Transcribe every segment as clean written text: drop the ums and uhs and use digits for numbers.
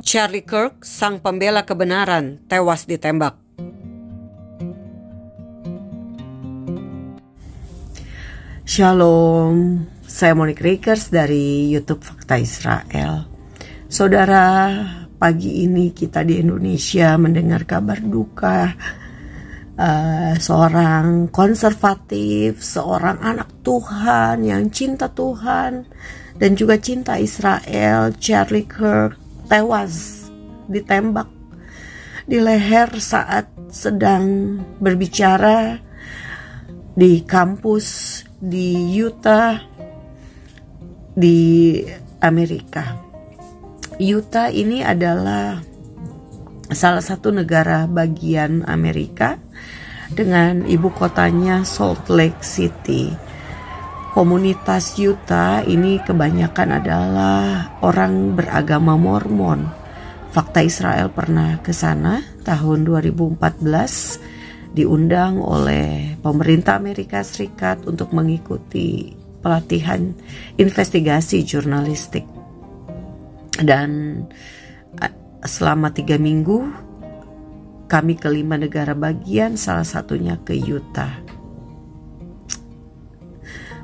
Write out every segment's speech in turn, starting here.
Charlie Kirk, sang pembela kebenaran, tewas ditembak. Shalom, saya Monique Rickers dari YouTube Fakta Israel. Saudara, pagi ini kita di Indonesia mendengar kabar duka seorang konservatif, seorang anak Tuhan yang cinta Tuhan dan juga cinta Israel, Charlie Kirk, tewas ditembak di leher saat sedang berbicara di kampus di Utah di Amerika. Utah ini adalah salah satu negara bagian Amerika dengan ibu kotanya Salt Lake City. Komunitas Utah ini kebanyakan adalah orang beragama Mormon. Fakta Israel pernah ke sana tahun 2014, diundang oleh pemerintah Amerika Serikat untuk mengikuti pelatihan investigasi jurnalistik. Dan selama 3 minggu kami ke 5 negara bagian, salah satunya ke Utah.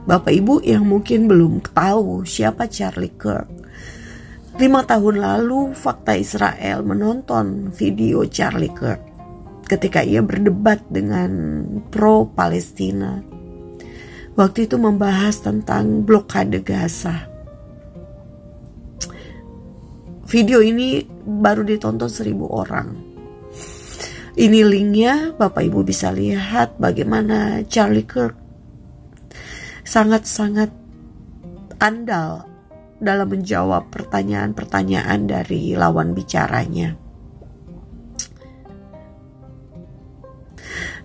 Bapak Ibu yang mungkin belum tahu siapa Charlie Kirk, 5 tahun lalu Fakta Israel menonton video Charlie Kirk ketika ia berdebat dengan pro-Palestina. Waktu itu membahas tentang blokade Gaza. Video ini baru ditonton 1.000 orang. Ini linknya, Bapak Ibu bisa lihat bagaimana Charlie Kirk sangat-sangat andal dalam menjawab pertanyaan-pertanyaan dari lawan bicaranya.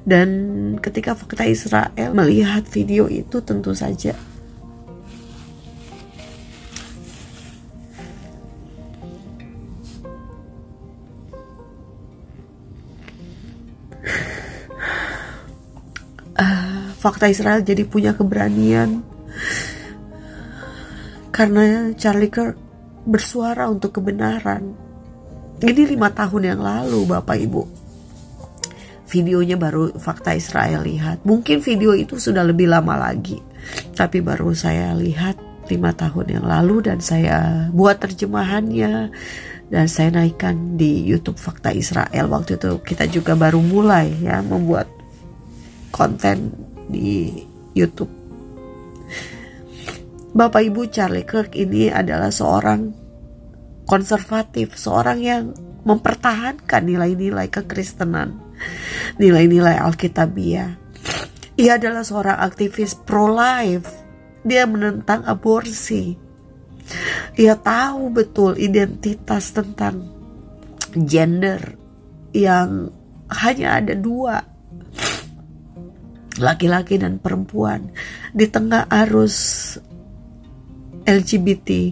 Dan ketika Fakta Israel melihat video itu, tentu saja Fakta Israel jadi punya keberanian karena Charlie Kirk bersuara untuk kebenaran. Ini 5 tahun yang lalu, Bapak Ibu. Videonya baru Fakta Israel lihat. Mungkin video itu sudah lebih lama lagi, tapi baru saya lihat 5 tahun yang lalu dan saya buat terjemahannya dan saya naikkan di YouTube Fakta Israel. Waktu itu kita juga baru mulai ya membuat konten di YouTube. Bapak Ibu, Charlie Kirk ini adalah seorang konservatif, seorang yang mempertahankan nilai-nilai kekristenan, nilai-nilai Alkitabiah. Ia adalah seorang aktivis pro-life. Dia menentang aborsi. Ia tahu betul identitas tentang gender yang hanya ada 2, laki-laki dan perempuan, di tengah arus LGBT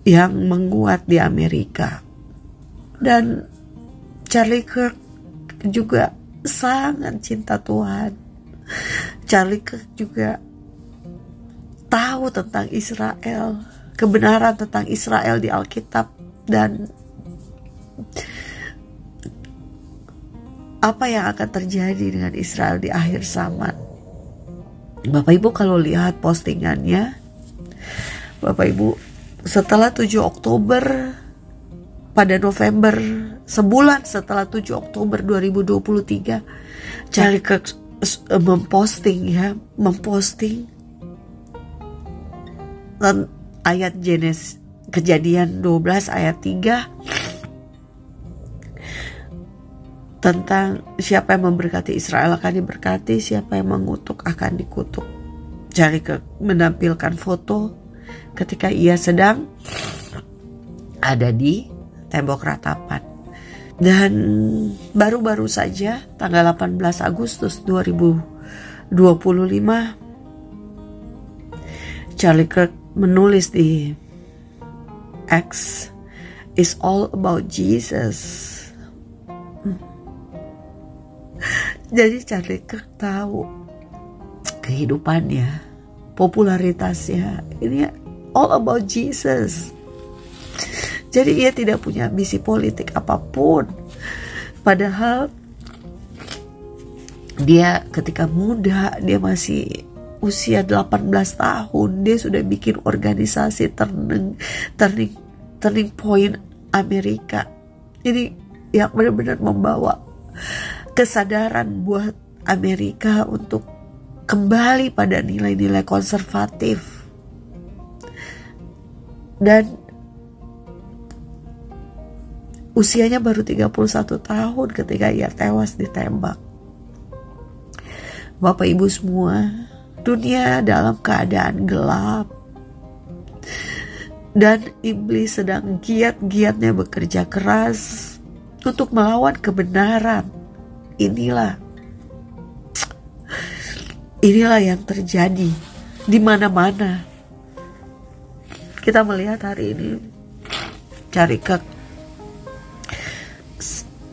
yang menguat di Amerika. Dan Charlie Kirk juga sangat cinta Tuhan. Charlie Kirk juga tahu tentang Israel, kebenaran tentang Israel di Alkitab, dan apa yang akan terjadi dengan Israel di akhir zaman. Bapak Ibu kalau lihat postingannya, Bapak Ibu, setelah 7 Oktober pada November, sebulan setelah 7 Oktober 2023, Charlie Kirk memposting ayat Kejadian 12 ayat 3 tentang siapa yang memberkati Israel akan diberkati, siapa yang mengutuk akan dikutuk. Charlie Kirk menampilkan foto ketika ia sedang ada di tembok ratapan. Dan baru-baru saja tanggal 18 Agustus 2025 Charlie Kirk menulis di X, "It's all about Jesus." Jadi Charlie Kirk tahu kehidupannya, popularitasnya, ini all about Jesus. Jadi ia tidak punya ambisi politik apapun. Padahal dia ketika muda, dia masih usia 18 tahun, dia sudah bikin organisasi turning point Amerika. Ini yang benar-benar membawa kesadaran buat Amerika untuk kembali pada nilai-nilai konservatif. Dan usianya baru 31 tahun ketika ia tewas ditembak. Bapak Ibu semua, dunia dalam keadaan gelap. Dan iblis sedang giat-giatnya bekerja keras untuk melawan kebenaran. Inilah yang terjadi di mana-mana. Kita melihat hari ini Charlie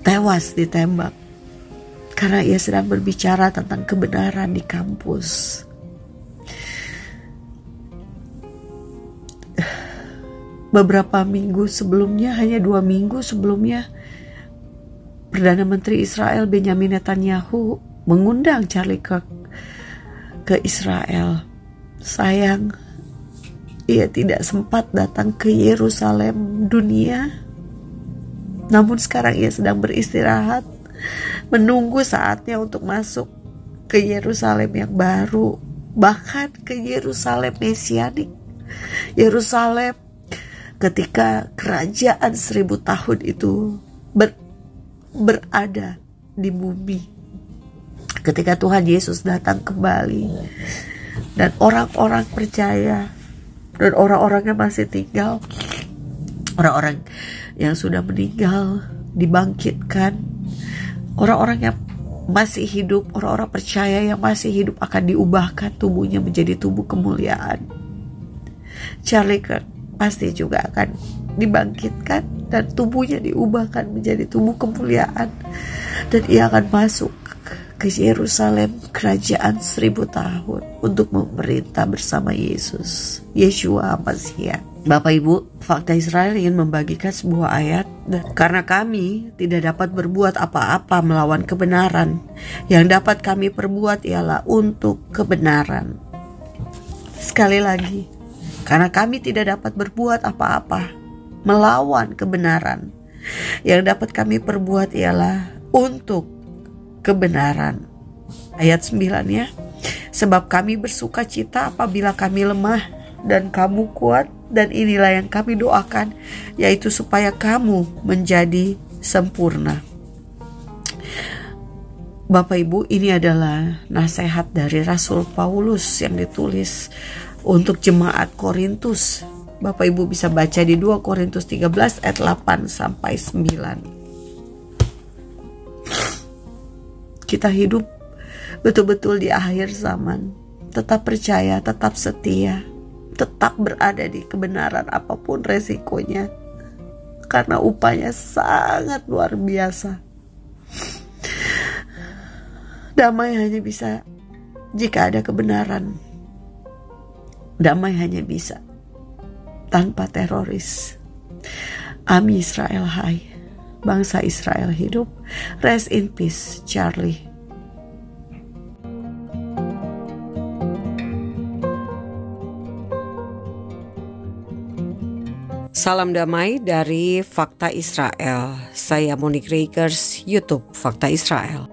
tewas ditembak karena ia sedang berbicara tentang kebenaran di kampus. Beberapa minggu sebelumnya, hanya 2 minggu sebelumnya, Perdana Menteri Israel Benjamin Netanyahu mengundang Charlie Kirk ke Israel. Sayang, ia tidak sempat datang ke Yerusalem dunia. Namun sekarang ia sedang beristirahat, menunggu saatnya untuk masuk ke Yerusalem yang baru, bahkan ke Yerusalem mesianik. Yerusalem ketika kerajaan 1000 tahun itu berada di bumi. Ketika Tuhan Yesus datang kembali dan orang-orang percaya dan orang-orang yang masih tinggal, orang-orang yang sudah meninggal dibangkitkan, orang-orang yang masih hidup, orang-orang percaya yang masih hidup akan diubahkan tubuhnya menjadi tubuh kemuliaan. Charlie Kirk pasti juga akan dibangkitkan dan tubuhnya diubahkan menjadi tubuh kemuliaan, dan ia akan masuk ke Yerusalem kerajaan 1000 tahun untuk memerintah bersama Yesus, Yeshua Masihiah. Bapak Ibu, Fakta Israel ingin membagikan sebuah ayat. Karena kami tidak dapat berbuat apa-apa melawan kebenaran, yang dapat kami perbuat ialah untuk kebenaran. Sekali lagi, karena kami tidak dapat berbuat apa-apa melawan kebenaran, yang dapat kami perbuat ialah untuk kebenaran. Ayat 9 ya. Sebab kami bersuka cita apabila kami lemah dan kamu kuat, dan inilah yang kami doakan, yaitu supaya kamu menjadi sempurna. Bapak Ibu, ini adalah nasihat dari Rasul Paulus yang ditulis untuk jemaat Korintus. Bapak Ibu bisa baca di 2 Korintus 13 ayat 8 sampai 9. Kita hidup betul-betul di akhir zaman. Tetap percaya, tetap setia, tetap berada di kebenaran apapun resikonya, karena upahnya sangat luar biasa. Damai hanya bisa jika ada kebenaran. Damai hanya bisa tanpa teroris. Ami Israel hai, bangsa Israel hidup. Rest in peace, Charlie. Salam damai dari Fakta Israel. Saya Monique Rakers, YouTube Fakta Israel.